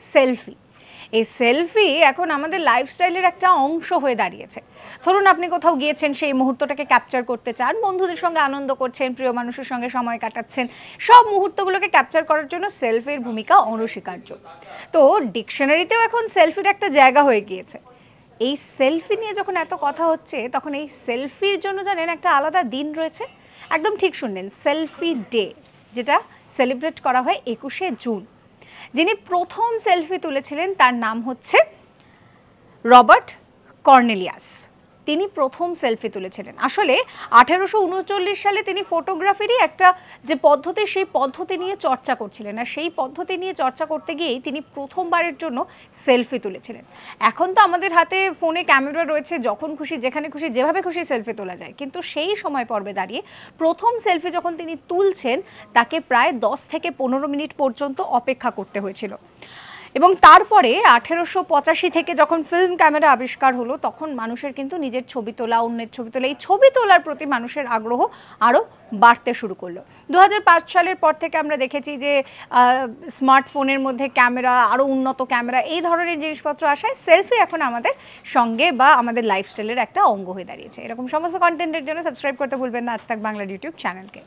Selfie. এই selfie এখন আমাদের লাইফস্টাইলের একটা অংশ হয়ে দাঁড়িয়েছে। ধরুন আপনি কোথাও গিয়েছেন, সেই মুহূর্তটাকে ক্যাপচার করতে চান, বন্ধুদের সঙ্গে আনন্দ করছেন, প্রিয় মানুষের সঙ্গে সময় কাটাচ্ছেন, সব মুহূর্তগুলোকে ক্যাপচার করার জন্য সেলফির ভূমিকা অনস্বীকার্য। তো ডিকশনারিতেও এখন সেলফির একটা জায়গা হয়ে গিয়েছে। এই সেলফি নিয়ে যখন এত কথা হচ্ছে, তখন এই সেলফির জন্য জানেন একটা আলাদা দিন রয়েছে। একদম ঠিক শুনলেন, সেলফি ডে, যেটা সেলিব্রেট করা হয় 21শে জুন। যিনি প্রথম সেলফি তুলেছিলেন তার নাম হচ্ছে রবার্ট কর্নেলিয়াস। তিনি প্রথম সেলফি তুলেছিলেন। আসলে 1839 সালে তিনি ফটোগ্রাফিরই একটা যে পদ্ধতি, সেই পদ্ধতি নিয়ে চর্চা করছিলেন, আর সেই পদ্ধতি নিয়ে চর্চা করতে গিয়েই তিনি প্রথমবারের জন্য সেলফি তুলেছিলেন। এখন তো আমাদের হাতে ফোনে ক্যামেরা রয়েছে, যখন খুশি যেখানে খুশি যেভাবে খুশি সেলফি তোলা যায়, কিন্তু সেই সময় পর্বে দাঁড়িয়ে প্রথম সেলফি যখন তিনি তুলছেন, তাকে প্রায় 10 থেকে 15 মিনিট পর্যন্ত অপেক্ষা করতে হয়েছিল। এবং তারপরে 1885 থেকে যখন ফিল্ম ক্যামেরা আবিষ্কার হলো, তখন মানুষের কিন্তু নিজের ছবি তোলা, অন্যের ছবি তোলা, এই ছবি তোলার প্রতি মানুষের আগ্রহ আরও বাড়তে শুরু করলো। 2005 সালের পর থেকে আমরা দেখেছি যে স্মার্টফোনের মধ্যে ক্যামেরা, আরও উন্নত ক্যামেরা, এই ধরনের জিনিসপত্র আসায় সেলফি এখন আমাদের সঙ্গে বা আমাদের লাইফস্টাইলের একটা অঙ্গ হয়ে দাঁড়িয়েছে। এরকম সমস্ত কন্টেন্টের জন্য সাবস্ক্রাইব করতে ভুলবেন না আজ তাক বাংলার ইউটিউব চ্যানেলকে।